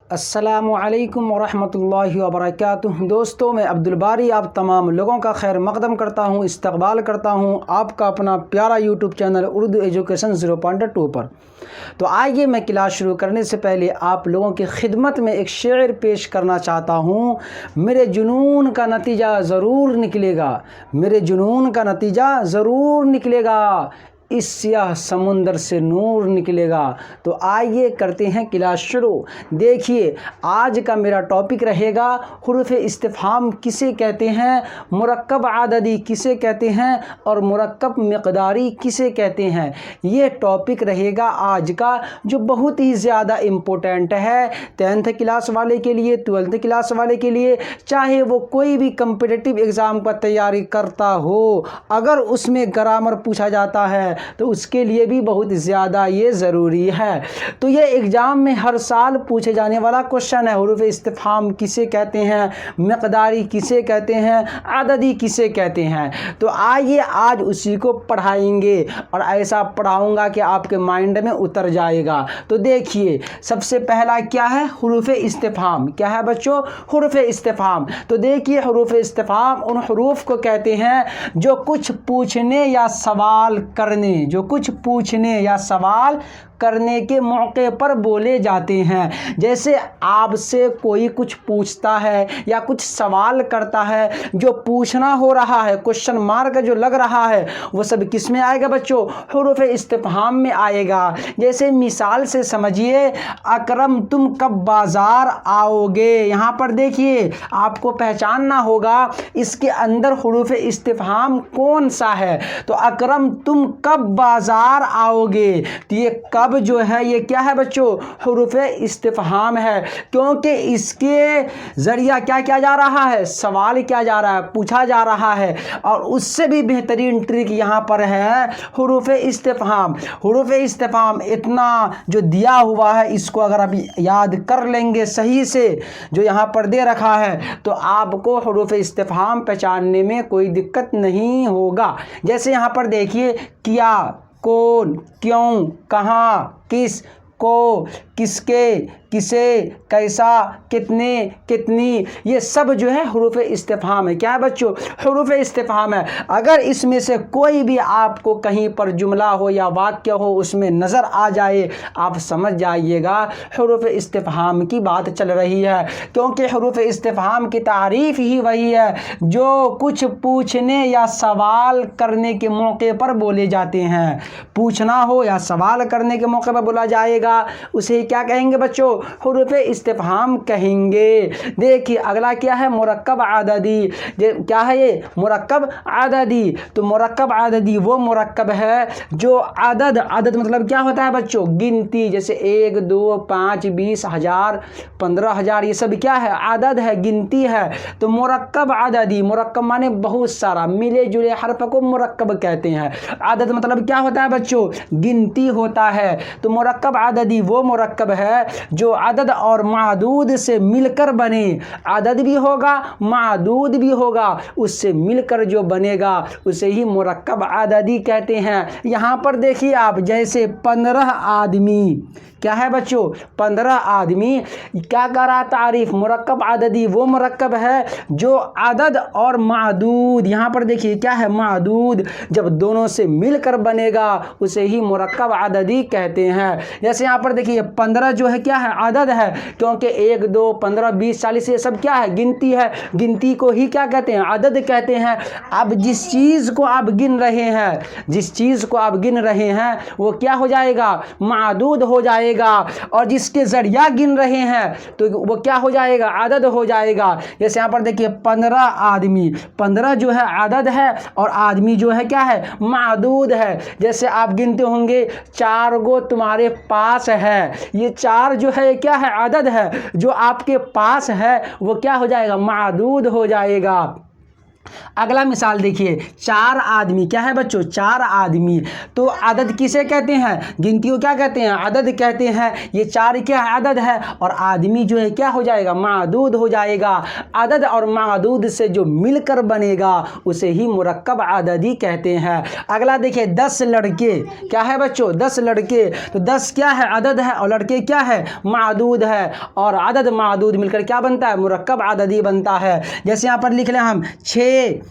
अस्सलामुअलैकुम वरहमतुल्लाहि वबरकातुहू। दोस्तों, मैं अब्दुल बारी आप तमाम लोगों का खैर मकदम करता हूँ, इस्तकबाल करता हूँ आपका अपना प्यारा यूट्यूब चैनल उर्दू एजुकेशन 0.2 पर। तो आइए, मैं क्लास शुरू करने से पहले आप लोगों की खिदमत में एक शेर पेश करना चाहता हूँ। मेरे जुनून का नतीजा ज़रूर निकलेगा, मेरे जुनून का नतीजा ज़रूर निकलेगा, इस सियाह समुंदर से नूर निकलेगा। तो आइए करते हैं क्लास शुरू। देखिए, आज का मेरा टॉपिक रहेगा हुरूफ इस्तिफ़हाम किसे कहते हैं, मुरक्कब आददी किसे कहते हैं और मुरक्कब मिक़दारी किसे कहते हैं। ये टॉपिक रहेगा आज का, जो बहुत ही ज़्यादा इम्पोर्टेंट है 10th क्लास वाले के लिए, 12th क्लास वाले के लिए, चाहे वो कोई भी कम्पिटिटिव एग्ज़ाम का तैयारी करता हो। अगर उसमें ग्रामर पूछा जाता है तो उसके लिए भी बहुत ज़्यादा ये ज़रूरी है। तो ये एग्ज़ाम में हर साल पूछे जाने वाला क्वेश्चन है, हुरूफ इस्तिफ़हाम किसे कहते हैं, मिक़दारी किसे कहते हैं, आददी किसे कहते हैं। तो आइए आज उसी को पढ़ाएंगे और ऐसा पढ़ाऊंगा कि आपके माइंड में उतर जाएगा। तो देखिए, सबसे पहला क्या है, हुरूफ इस्तिफ़हाम। क्या है बच्चों? हुरूफ इस्तिफ़हाम। तो देखिए, हुरूफ इस्तिफ़हाम उन हुरूफ को कहते हैं जो कुछ पूछने या सवाल करने, जो कुछ पूछने या सवाल करने के मौके पर बोले जाते हैं। जैसे आपसे कोई कुछ पूछता है या कुछ सवाल करता है, जो पूछना हो रहा है, क्वेश्चन मार्क जो लग रहा है, वो सब किस में आएगा बच्चों? हुरूफ इस्तिफ़हाम में आएगा। जैसे मिसाल से समझिए, अकरम तुम कब बाज़ार आओगे। यहाँ पर देखिए, आपको पहचानना होगा इसके अंदर हुरूफ इस्तिफ़हाम कौन सा है। तो अकरम तुम कब बाज़ार आओगे, तो ये कब जो है ये क्या है बच्चों? हुरूफ इस्तिफ़हाम है, क्योंकि इसके ज़रिया क्या किया जा रहा है, सवाल किया जा रहा है, पूछा जा रहा है। और उससे भी बेहतरीन ट्रिक यहाँ पर है हुरूफ इस्तिफ़हाम। हुरूफ इस्तिफ़हाम इतना जो दिया हुआ है, इसको अगर आप याद कर लेंगे सही से, जो यहाँ पर दे रखा है, तो आपको हुरूफ इस्तिफ़हाम पहचानने में कोई दिक्कत नहीं होगा। जैसे यहाँ पर देखिए, क्या, कौन, क्यों, कहाँ, किस, को, किसके, किसे, कैसा, कितने, कितनी, ये सब जो है हुरूफ इस्तिफ़हाम है। क्या है बच्चों? हुरूफ इस्तिफ़हाम है। अगर इसमें से कोई भी आपको कहीं पर जुमला हो या वाक्य हो उसमें नज़र आ जाए, आप समझ जाइएगा हुरूफ इस्तिफ़हाम की बात चल रही है। क्योंकि हुरूफ इस्तिफ़हाम की तारीफ़ ही वही है जो कुछ पूछने या सवाल करने के मौके पर बोले जाते हैं। पूछना हो या सवाल करने के मौके पर बोला जाएगा, उसे क्या कहेंगे बच्चों? हुरूफ इस्तिफ़हाम कहेंगे। देखिए, अगला क्या है, मुरक्कब आददी। क्या है ये? मुरक्कब आददी। तो मुरक्कब आददी वो मुरक्कब है जो आदद, आदद मतलब क्या होता है बच्चों? गिनती। जैसे 1, 2, 5, 20, 1000, 15,000, ये सब क्या है? आदद है, गिनती है। तो मुरक्कब आददी, मुरक्कब माने बहुत सारा, मिले जुले हर्फ को मुरक्कब कहते हैं। आदद मतलब क्या होता है बच्चों? गिनती होता है। तो मुरक्कब आददी वो मुरक्कब है जो अदद और मादूद से मिलकर बने। अदद भी होगा, मादूद भी होगा, उससे मिलकर जो बनेगा उसे ही मुरक्कब आददी कहते हैं। यहाँ पर देखिए आप, जैसे 15 आदमी, क्या है बच्चों? 15 आदमी। क्या कर रहा तारीफ? मुरक्कब आददी वो मुरक्कब है जो अदद और मादूद, यहाँ पर देखिए क्या है, मादूद, जब दोनों से मिलकर बनेगा उसे ही मुरक्कब आददी कहते हैं। जैसे यहाँ पर देखिए 15 जो है क्या है? आदद है, क्योंकि 1, 2, 15, 20, 40 ये सब क्या है? गिनती है। गिनती को ही क्या कहते हैं? आदद कहते हैं। अब जिस चीज़ को आप गिन रहे हैं, जिस चीज़ को आप गिन रहे हैं वो क्या हो जाएगा? मादूद हो जाएगा। और जिसके ज़रिया गिन रहे हैं तो वो क्या हो जाएगा? आदद हो जाएगा। जैसे यहाँ पर देखिए 15 आदमी, 15 जो है आदद है और आदमी जो है क्या है? मादूद है। जैसे आप गिनते होंगे 4 गो तुम्हारे पास है, ये 4 जो है क्या है? आदद है। जो आपके पास है वो क्या हो जाएगा? मादूद हो जाएगा। अगला मिसाल देखिए, 4 आदमी, क्या है बच्चों, 4 आदमी। तो अदद किसे कहते हैं, गिनती को क्या कहते हैं, अदद कहते हैं। ये 4 क्या है, अदद है, और आदमी जो है क्या हो जाएगा, मादूद हो जाएगा। अदद और मादूद से जो मिलकर बनेगा उसे ही मुरक्कब अददी कहते हैं। अगला देखिए, 10 लड़के, क्या है बच्चों, 10 लड़के। तो 10 क्या है, अदद है, और लड़के क्या है, मादूद है, और अदद मादूद मिलकर क्या बनता है, मुरक्कब अददी बनता है। जैसे यहाँ पर लिख लें हम 6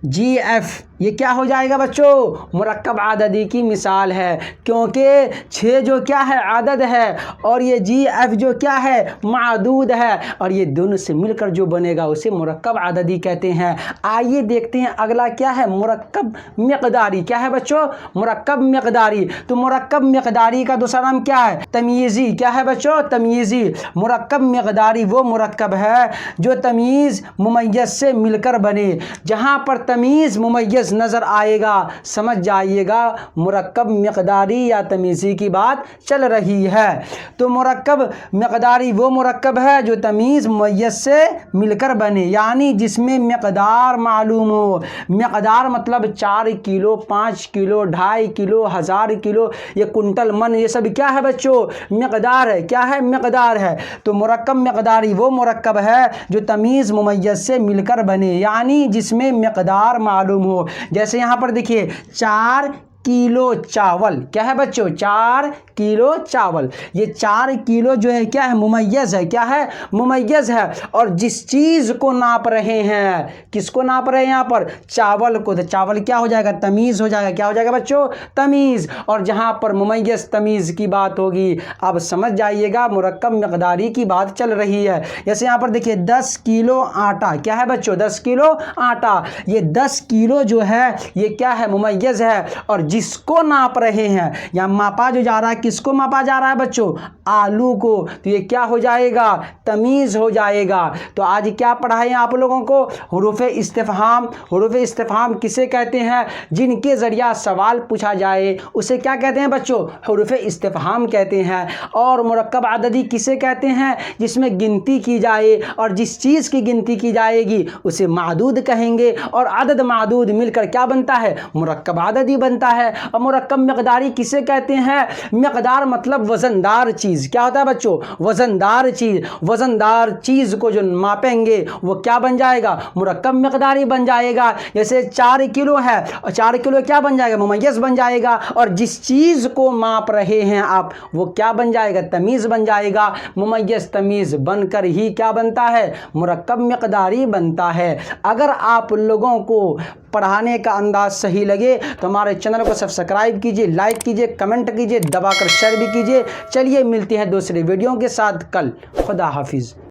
GF, ये क्या हो जाएगा बच्चों, मुरक्कब अददी की मिसाल है, क्योंकि 6 जो क्या है, अदद है, और ये GF जो क्या है, मादूद है, और ये दोनों से मिलकर जो बनेगा उसे मुरक्कब अददी कहते हैं। आइए देखते हैं अगला क्या है, मुरक्कब मिक़दारी। क्या है बच्चों, मुरक्कब मिक़दारी। तो मुरक्कब मिक़दारी का दूसरा नाम क्या है, तमीज़ी। क्या है बच्चों, तमीज़ी। मुरक्कब मिक़दारी वो मुरक्कब है जो तमीज़ मुमय्यज़ से मिलकर बने। जहाँ पर तमीज़ मुमय्यज़ नज़र आएगा समझ जाइएगा मुरक्कब मिक़दारी या तमीज़ी की बात चल रही है। तो मुरक्कब मिक़दारी वो मुरक्कब है जो तमीज़ मुमय्यज़ से मिलकर बने, यानी जिसमें मिक़दार मालूम हो। मिक़दार मतलब 4 किलो, 5 किलो, 2.5 किलो, 1000 किलो, ये कुंटल, मन, ये सब क्या है बच्चों, मिक़दार है। क्या है, मिक़दार है। तो मुरक्कब मिक़दारी वो मुरक्कब है जो तमीज़ मुमय्यज़ से मिलकर बने, यानी जिसमें मिक़दार मालूम हो। जैसे यहाँ पर देखिए, 4 किलो चावल। क्या है बच्चों, 4 किलो चावल। ये 4 किलो जो है क्या है, मुमय्यज़ है। क्या है, मुमय्यज़ है। और जिस चीज़ को नाप रहे हैं, किसको नाप रहे हैं यहाँ पर, चावल को, तो चावल क्या हो जाएगा, तमीज़ हो जाएगा। क्या हो जाएगा बच्चों, तमीज़। और जहाँ पर मुमय्यज़ तमीज़ की बात होगी, अब समझ जाइएगा मुरक्कब मिक़दारी की बात चल रही है। जैसे यहाँ पर देखिए, 10 किलो आटा। क्या है बच्चों, 10 किलो आटा। ये 10 किलो जो है ये क्या है, मुमय्यज़ है। और जिसको नाप रहे हैं, या मापा जो जा रहा है, किसको मापा जा रहा है बच्चों, आलू को, तो ये क्या हो जाएगा, तमीज़ हो जाएगा। तो आज क्या पढ़ाएं आप लोगों को, हुरूफ़े इस्तिफ़हाम। हुरूफ़े इस्तिफ़हाम किसे कहते हैं, जिनके ज़रिया सवाल पूछा जाए उसे क्या कहते हैं बच्चों, हुरूफ़े इस्तिफ़हाम कहते हैं। और मुरक्कब अददी किसे कहते हैं, जिसमें गिनती की जाए, और जिस चीज़ की गिनती की जाएगी उसे मादूद कहेंगे, और अदद मादूद मिलकर क्या बनता है, मुरक्कब अददी बनता है। और मुरक्कब मिक़दारी किसे कहते हैं, मिक़दार मतलब वज़नदार चीज़। क्या होता है बच्चों, वज़नदार चीज़। वज़नदार चीज़ को जो मापेंगे वो क्या बन जाएगा, मुरक्कब मिक़दारी बन जाएगा। जैसे 4 किलो है, और 4 किलो क्या बन जाएगा, मुमय्यज़ बन जाएगा। और जिस चीज़ को माप रहे हैं आप, वो क्या बन जाएगा, तमीज़ बन जाएगा। मुमय्यज़ तमीज़ बनकर ही क्या बनता है, मुरक्कब मिक़दारी बनता है। अगर आप लोगों को पढ़ाने का अंदाज सही लगे तो हमारे चैनल को सब्सक्राइब कीजिए, लाइक कीजिए, कमेंट कीजिए, दबाकर शेयर भी कीजिए। चलिए मिलते हैं दूसरे वीडियो के साथ कल। खुदा हाफिज़।